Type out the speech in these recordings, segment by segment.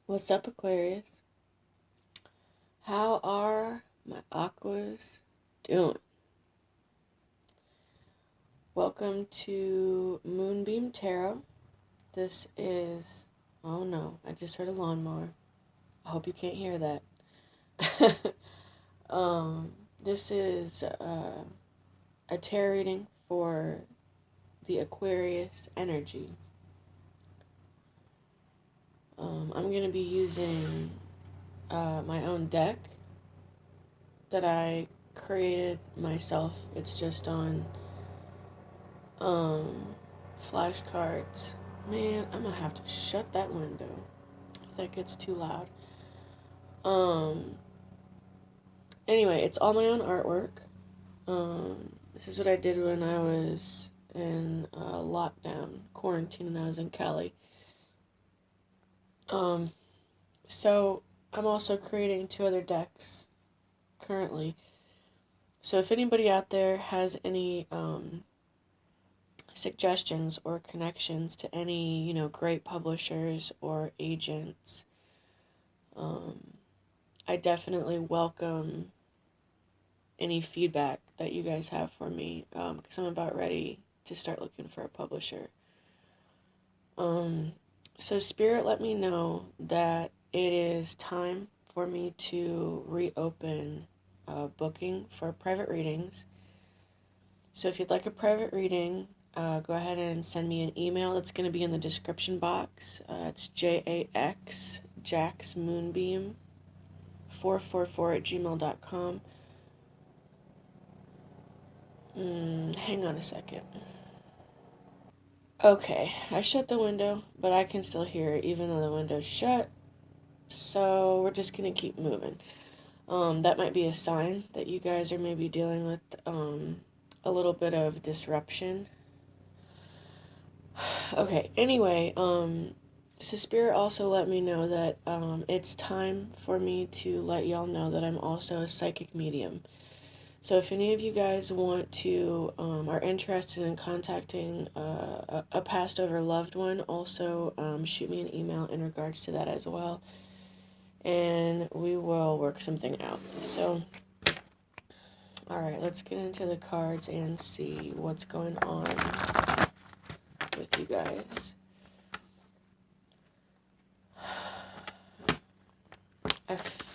What's up, Aquarius? How are my aquas doing? Welcome to Moonbeam Tarot. This is, oh no, I just heard a lawnmower. I hope you can't hear that. This is a tarot reading for the Aquarius energy. I'm going to be using my own deck that I created myself. It's just on flashcards. Man, I'm gonna have to shut that window if that gets too loud. Anyway, it's all my own artwork. This is what I did when I was in lockdown, quarantine, and I was in Cali. So I'm also creating 2 other decks currently. So if anybody out there has any suggestions or connections to any, great publishers or agents, I definitely welcome any feedback that you guys have for me, because I'm about ready to start looking for a publisher. So Spirit let me know that it is time for me to reopen booking for private readings. So if you'd like a private reading, go ahead and send me an email. It's going to be in the description box. It's jaxmoonbeam444@gmail.com. Hang on a second. Okay, I shut the window, but I can still hear it even though the window's shut. So we're just going to keep moving. That might be a sign that you guys are maybe dealing with a little bit of disruption. Okay, anyway, so Spirit also let me know that it's time for me to let y'all know that I'm also a psychic medium. So if any of you guys want to, are interested in contacting a passed over loved one, also shoot me an email in regards to that as well. And we will work something out. So, alright, let's get into the cards and see what's going on with you guys.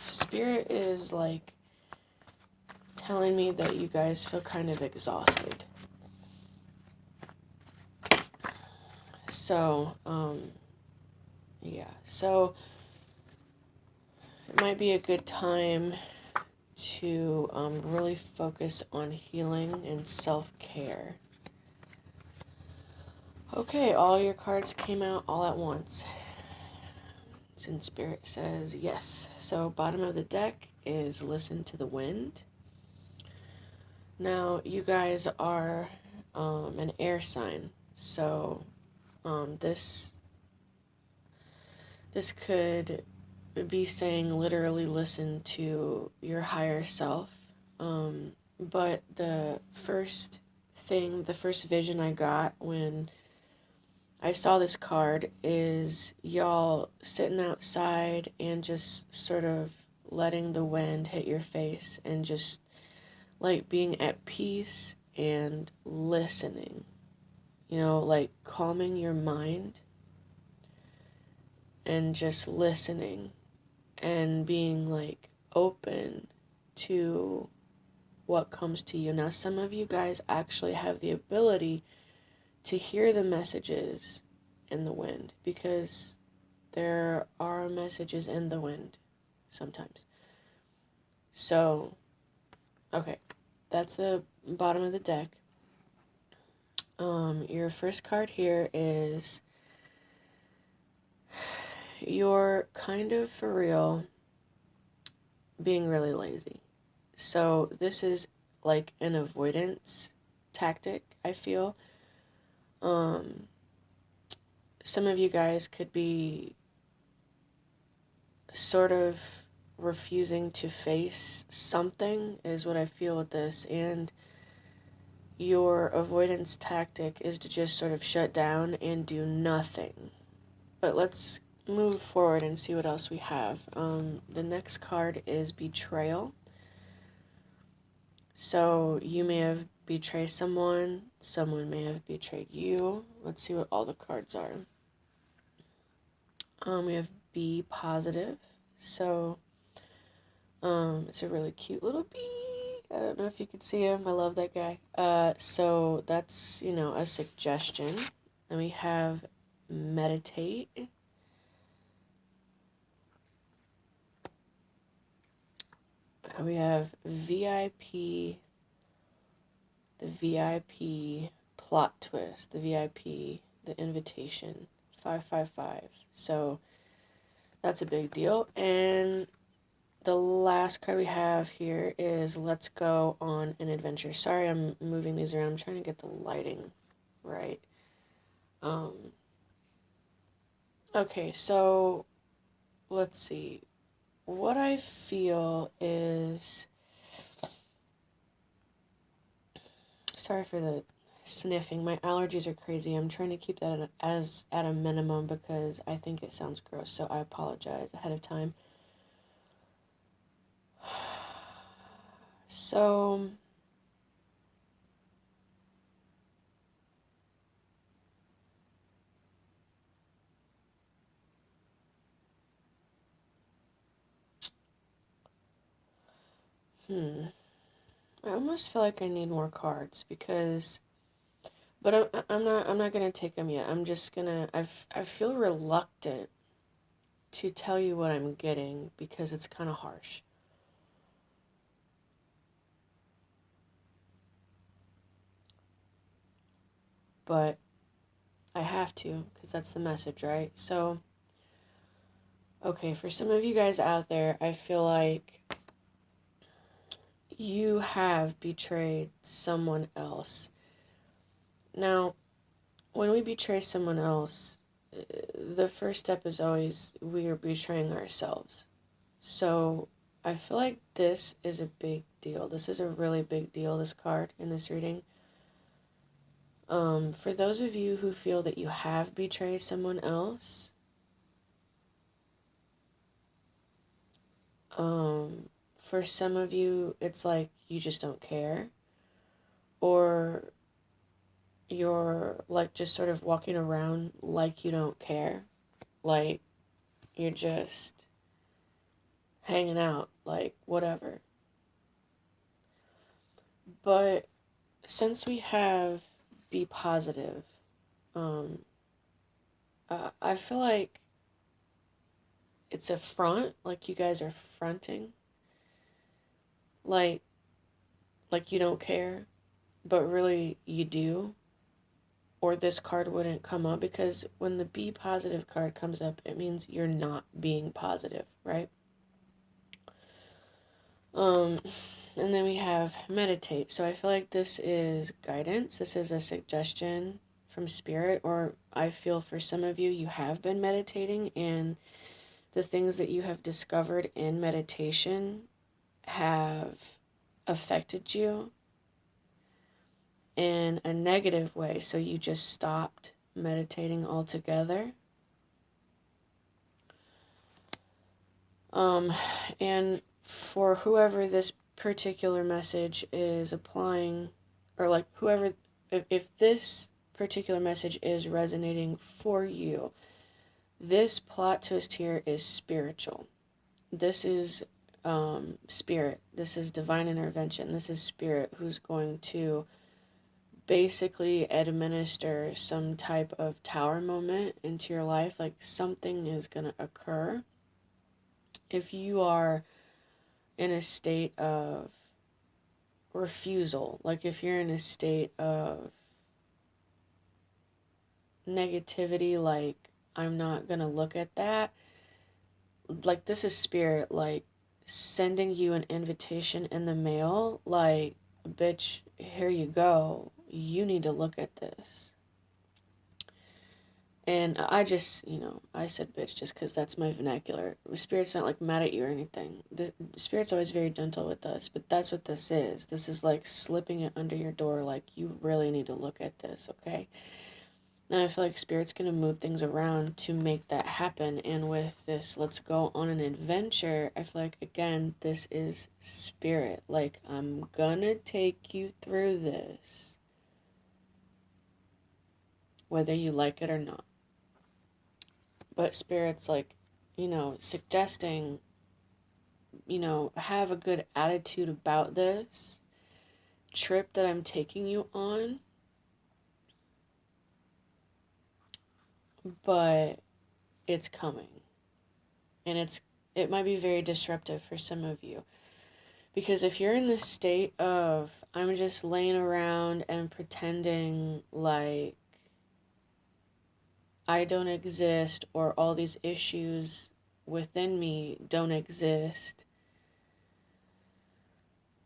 Spirit is like telling me that you guys feel kind of exhausted. So, yeah. So, it might be a good time to really focus on healing and self-care. Okay, all your cards came out all at once. And Spirit says yes. So, bottom of the deck is listen to the wind. Now, you guys are an air sign, so this could be saying literally listen to your higher self. But the first vision I got when I saw this card is y'all sitting outside and just sort of letting the wind hit your face and just like being at peace and listening, like calming your mind and just listening and being like open to what comes to you. Now, some of you guys actually have the ability to hear the messages in the wind because there are messages in the wind sometimes. So, okay, that's the bottom of the deck. Your first card here is you're kind of for real being really lazy. So this is like an avoidance tactic, I feel. Some of you guys could be sort of refusing to face something is what I feel with this, and your avoidance tactic is to just sort of shut down and do nothing. But let's move forward and see what else we have. The next card is Betrayal. So you may have betrayed someone, someone may have betrayed you. Let's see what all the cards are. We have Be Positive. So it's a really cute little bee. I don't know if you could see him. I love that guy. So that's, a suggestion. And we have Meditate. We have VIP, the VIP plot twist, the VIP, the invitation, 555. So that's a big deal. And the last card we have here is Let's Go on an Adventure. Sorry, I'm moving these around. I'm trying to get the lighting right. Okay, so let's see. What I feel is... Sorry for the sniffing. My allergies are crazy. I'm trying to keep that at a minimum because I think it sounds gross, so I apologize ahead of time. So I almost feel like I need more cards because, but I'm not gonna take them yet. I'm just gonna. I feel reluctant to tell you what I'm getting because it's kind of harsh. But I have to because that's the message, right? So, okay, for some of you guys out there, I feel like you have betrayed someone else. Now, when we betray someone else, the first step is always we are betraying ourselves. So I feel like this is a big deal. This is a really big deal, this card in this reading. For those of you who feel that you have betrayed someone else, for some of you, it's like you just don't care. Or you're like just sort of walking around like you don't care. Like you're just hanging out, like whatever. But since we have Be Positive, I feel like it's a front, like you guys are fronting, like you don't care, but really you do, or this card wouldn't come up because when the Be Positive card comes up, it means you're not being positive, right? And then we have Meditate. So I feel like this is guidance. This is a suggestion from Spirit, or I feel for some of you, you have been meditating and the things that you have discovered in meditation have affected you in a negative way. So you just stopped meditating altogether. And for whoever this particular message is applying, or like whoever, if this particular message is resonating for you, this plot twist here is spiritual. This is spirit. This is divine intervention. This is spirit who's going to basically administer some type of tower moment into your life. Like something is going to occur. If you are in a state of refusal, like if you're in a state of negativity, like I'm not gonna look at that, like this is spirit like sending you an invitation in the mail, like bitch, here you go, you need to look at this. And I just, I said bitch just because that's my vernacular. Spirit's not like mad at you or anything. The Spirit's always very gentle with us, but that's what this is. This is like slipping it under your door, like you really need to look at this, okay? And I feel like Spirit's going to move things around to make that happen. And with this, let's go on an adventure, I feel like, again, this is Spirit. Like, I'm going to take you through this, whether you like it or not. But Spirit's like, suggesting, have a good attitude about this trip that I'm taking you on. But it's coming. And it might be very disruptive for some of you. Because if you're in this state of, I'm just laying around and pretending like I don't exist, or all these issues within me don't exist,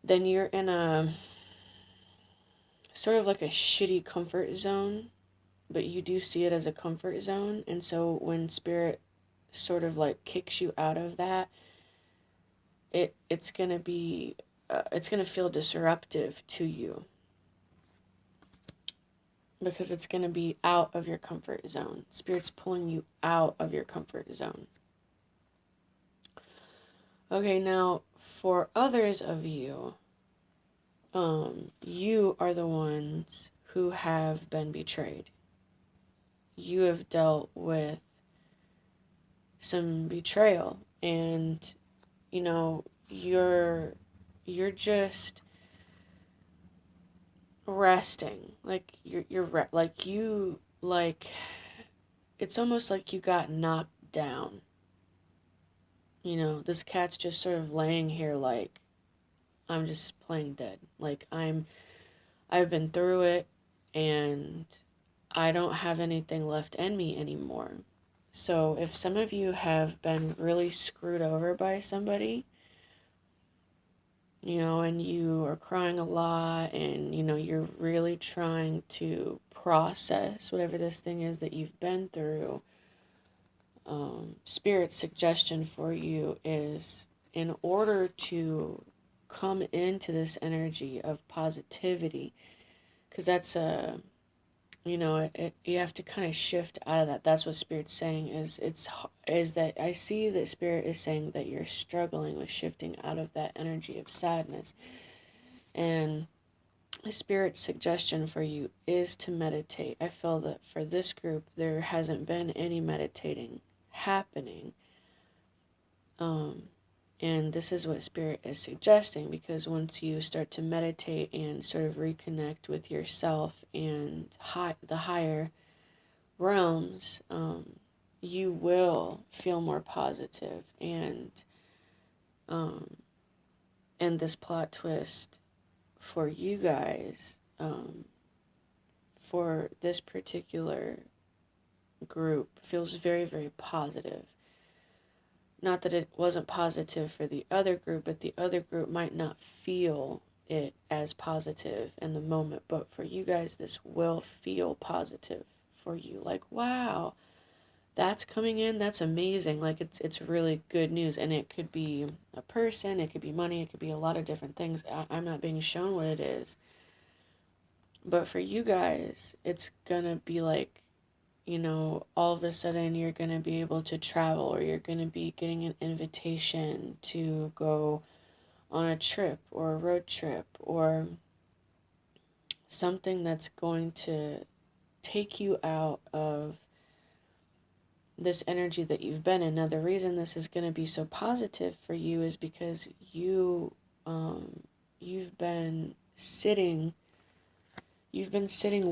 then you're in a sort of like a shitty comfort zone, but you do see it as a comfort zone. And so when Spirit sort of like kicks you out of that, it's gonna be it's gonna feel disruptive to you, because it's gonna be out of your comfort zone. Spirit's pulling you out of your comfort zone. Okay, now for others of you, you are the ones who have been betrayed. You have dealt with some betrayal, and you're just resting. Like it's almost like you got knocked down. This cat's just sort of laying here like, I'm just playing dead. Like, I've been through it, and I don't have anything left in me anymore. So if some of you have been really screwed over by somebody, and you are crying a lot, and, you're really trying to process whatever this thing is that you've been through, Spirit's suggestion for you is, in order to come into this energy of positivity, because that's you have to kind of shift out of that. That's what Spirit's saying, is that I see that Spirit is saying that you're struggling with shifting out of that energy of sadness. And Spirit's suggestion for you is to meditate. I feel that for this group, there hasn't been any meditating happening. And this is what Spirit is suggesting, because once you start to meditate and sort of reconnect with yourself and the higher realms, you will feel more positive. And this plot twist for you guys, for this particular group, feels very, very positive. Not that it wasn't positive for the other group, but the other group might not feel it as positive in the moment. But for you guys, this will feel positive for you. Like, wow, that's coming in. That's amazing. Like, it's really good news. And it could be a person, it could be money, it could be a lot of different things. I'm not being shown what it is. But for you guys, it's gonna be like, all of a sudden you're going to be able to travel, or you're going to be getting an invitation to go on a trip or a road trip, or something that's going to take you out of this energy that you've been in. Now, the reason this is going to be so positive for you is because you've been sitting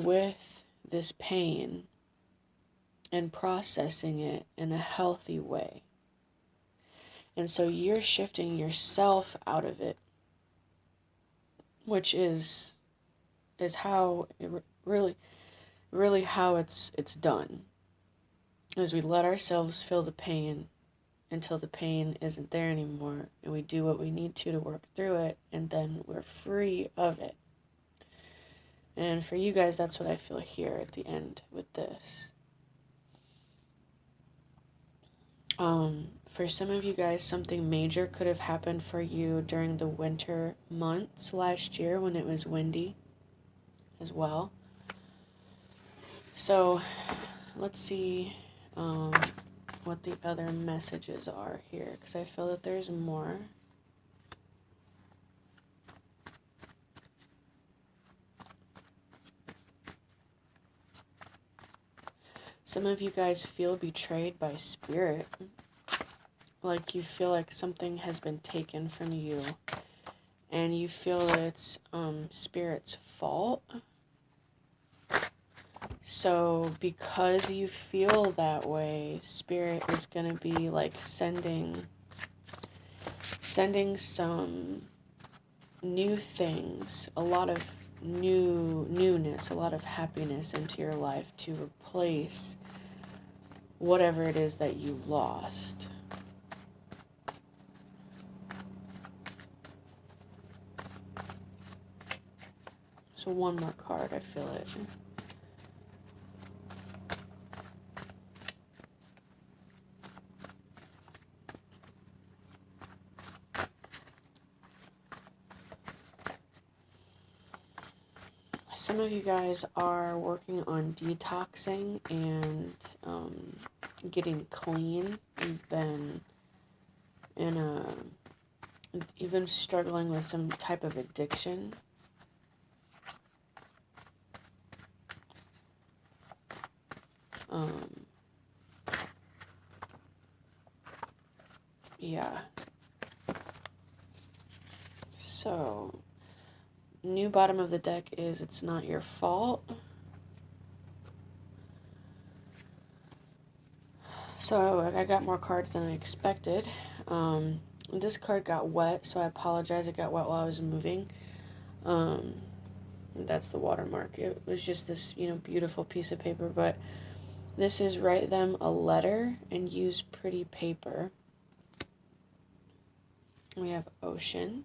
with this pain and processing it in a healthy way. And so you're shifting yourself out of it, which is how it really how it's done. As we let ourselves feel the pain until the pain isn't there anymore, and we do what we need to work through it, and then we're free of it. And for you guys, that's what I feel here at the end with this. For some of you guys, something major could have happened for you during the winter months last year when it was windy as well. So let's see what the other messages are here, because I feel that there's more. Some of you guys feel betrayed by spirit. Like you feel like something has been taken from you. And you feel that it's spirit's fault. So because you feel that way, spirit is going to be like sending some new things, a lot of newness, a lot of happiness into your life to replace whatever it is that you lost. So one more card, I feel it. Some of you guys are working on detoxing and getting clean. You've been even struggling with some type of addiction. Yeah. So, new bottom of the deck is it's not your fault. So, I got more cards than I expected. This card got wet, so I apologize. It got wet while I was moving. That's the watermark. It was just this, beautiful piece of paper, but this is write them a letter and use pretty paper. We have ocean.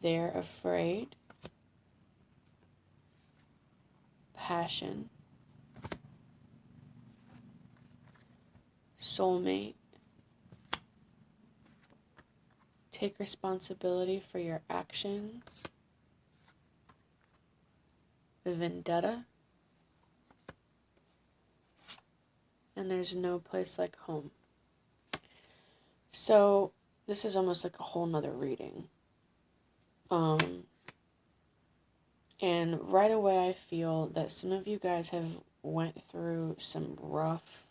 They're afraid. Passion. Soulmate. Take responsibility for your actions. Vendetta. And there's no place like home. So this is almost like a whole nother reading. And right away I feel that some of you guys have went through some rough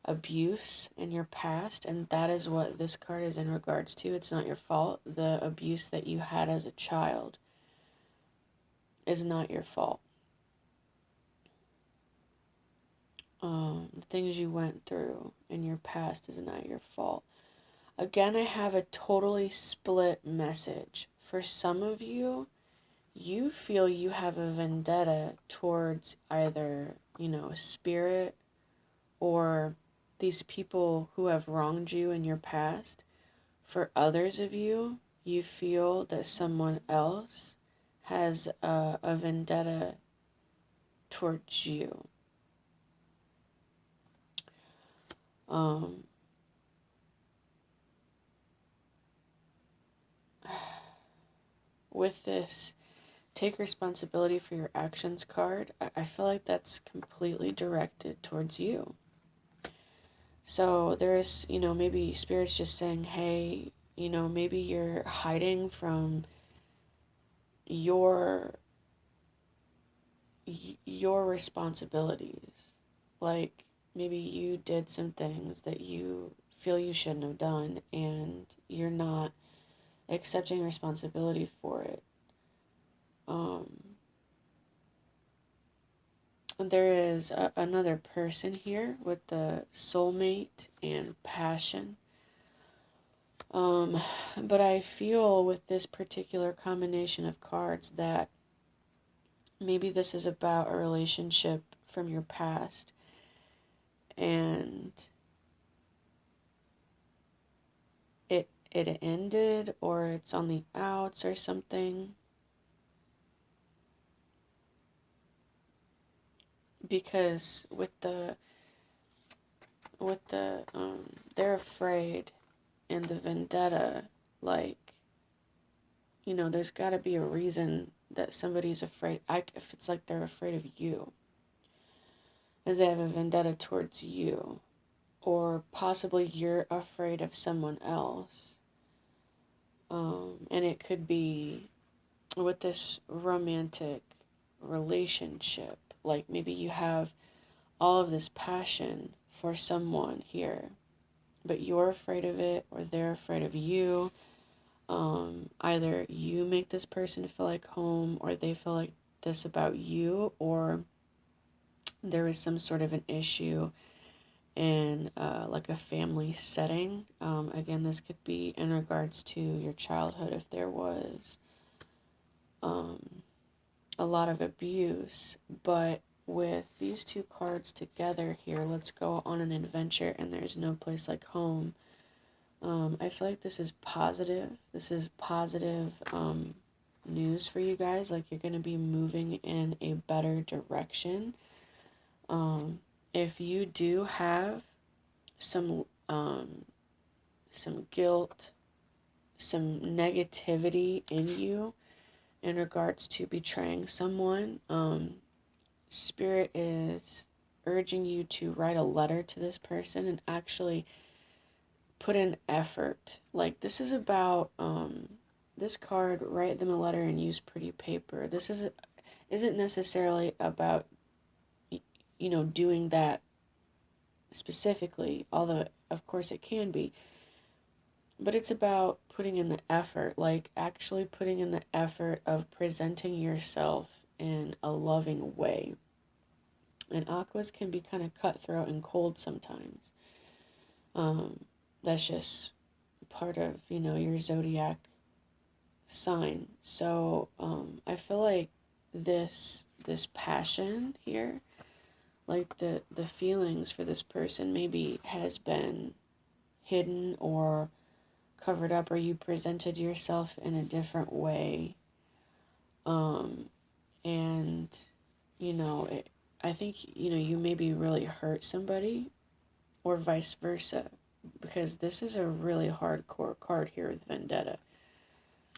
abuse in your past, and that is what this card is in regards to. It's not your fault. The abuse that you had as a child is not your fault. The things you went through in your past is not your fault. Again, I have a totally split message. For some of you, you feel you have a vendetta towards either, spirit or these people who have wronged you in your past. For others of you, you feel that someone else has a vendetta towards you. With this take responsibility for your actions card, I feel like that's completely directed towards you. So there's, maybe Spirit's just saying, hey, maybe you're hiding from your responsibilities. Like, maybe you did some things that you feel you shouldn't have done, and you're not accepting responsibility for it. There is another person here with the soulmate and passion. But I feel with this particular combination of cards that maybe this is about a relationship from your past, and it ended, or it's on the outs or something. Because with the they're afraid and the vendetta, like, there's got to be a reason that somebody's afraid, if it's like they're afraid of you, as they have a vendetta towards you, or possibly you're afraid of someone else. And it could be with this romantic relationship, like maybe you have all of this passion for someone here, but you're afraid of it or they're afraid of you. Either you make this person feel like home or they feel like this about you, or there is some sort of an issue in like a family setting. Again, this could be in regards to your childhood if there was a lot of abuse. But with these two cards together here, let's go on an adventure and there's no place like home. I feel like this is positive. This is positive news for you guys. Like you're going to be moving in a better direction. If you do have some guilt, some negativity in you in regards to betraying someone, Spirit is urging you to write a letter to this person and actually put in effort. Like this is about this card, write them a letter and use pretty paper. This isn't necessarily about doing that specifically, although of course it can be, but it's about putting in the effort, like actually putting in the effort of presenting yourself in a loving way. And Aquas can be kind of cutthroat and cold sometimes. That's just part of, your zodiac sign. So I feel like this passion here, like the feelings for this person maybe has been hidden or covered up, or you presented yourself in a different way. And I think you maybe really hurt somebody, or vice versa, because this is a really hardcore card here with vendetta.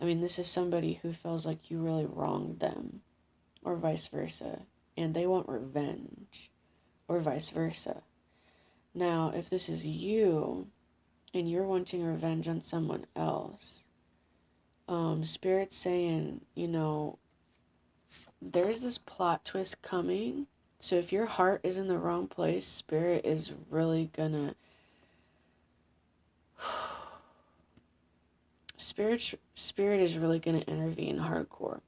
I mean, this is somebody who feels like you really wronged them, or vice versa, and they want revenge, or vice versa. Now, if this is you and you're wanting revenge on someone else, Spirit's saying, there's this plot twist coming. So if your heart is in the wrong place, Spirit is really gonna Spirit is really gonna intervene hardcore.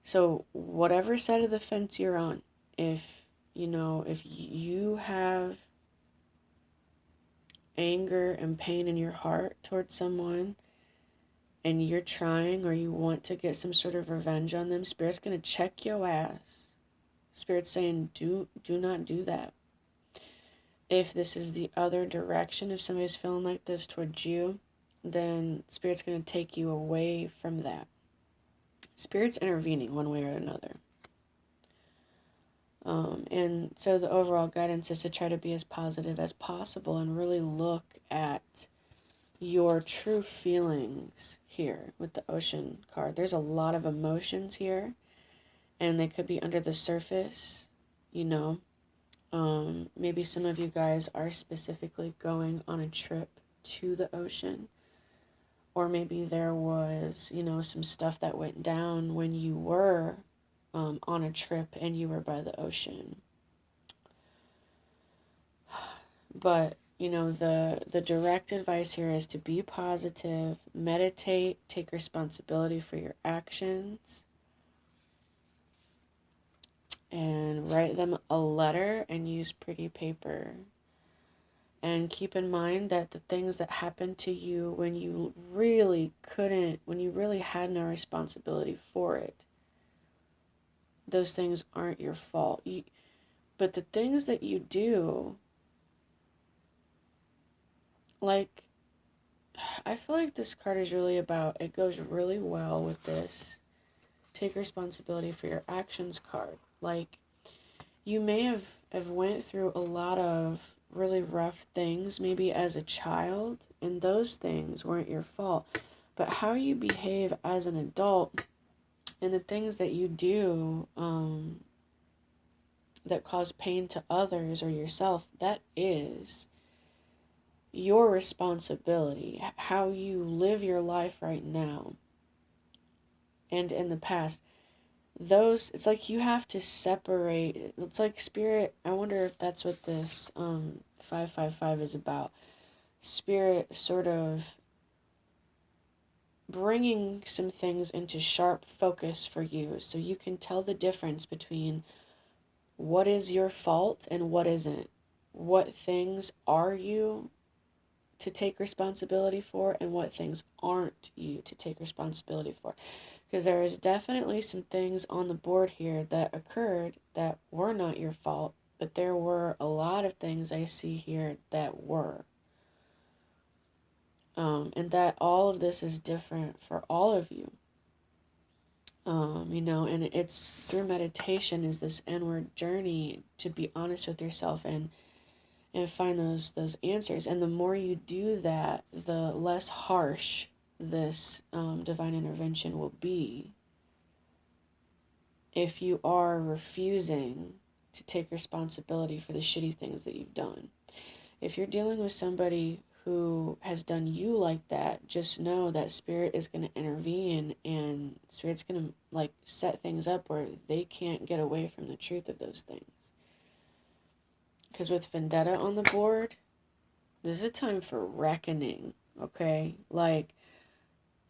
So whatever side of the fence you're on, if you have anger and pain in your heart towards someone and you're trying, or you want to get some sort of revenge on them, Spirit's going to check your ass. Spirit's saying, do not do that. If this is the other direction, if somebody's feeling like this towards you, then Spirit's going to take you away from that. Spirit's intervening one way or another. And so the overall guidance is to try to be as positive as possible and really look at your true feelings here with the Ocean card. There's a lot of emotions here, and they could be under the surface, Maybe some of you guys are specifically going on a trip to the ocean, or maybe there was, some stuff that went down when you were on a trip and you were by the ocean. But the direct advice here is to be positive, meditate, take responsibility for your actions, and write them a letter and use pretty paper. And keep in mind that the things that happened to you when you really had no responsibility for it, those things aren't your fault. But the things that you do, like, I feel like this card is really about, it goes really well with this take responsibility for your actions card. Like, you may have went through a lot of really rough things, maybe as a child, and those things weren't your fault. But how you behave as an adult And the things that you do that cause pain to others or yourself, that is your responsibility. How you live your life right now and in the past, those, it's like you have to separate. It's like spirit. I wonder if that's what this 555 is about. Spirit sort of bringing some things into sharp focus for you so you can tell the difference between what is your fault and what isn't. What things are you to take responsibility for and what things aren't you to take responsibility for. Because there is definitely some things on the board here that occurred that were not your fault, but there were a lot of things I see here that were. And that all of this is different for all of you. And it's through meditation is this inward journey to be honest with yourself and find those answers. And the more you do that, the less harsh this divine intervention will be. If you are refusing to take responsibility for the shitty things that you've done. If you're dealing with somebody who has done you like that, just know that Spirit is going to intervene and Spirit's going to set things up where they can't get away from the truth of those things. Because with Vendetta on the board, this is a time for reckoning, okay?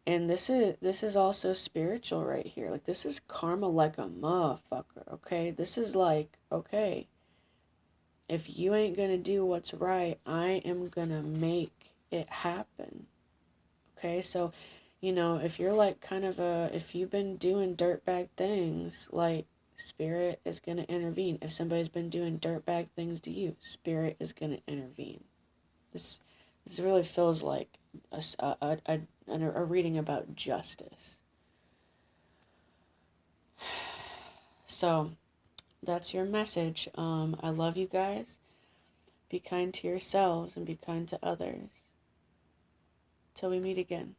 And this is also spiritual right here. This is karma like a motherfucker, okay? This is okay, if you ain't gonna do what's right, I am gonna make it happen. Okay, so, if you're if you've been doing dirtbag things, Spirit is gonna intervene. If somebody's been doing dirtbag things to you, Spirit is gonna intervene. This really feels like a reading about justice. So, that's your message. I love you guys. Be kind to yourselves and be kind to others. Till we meet again.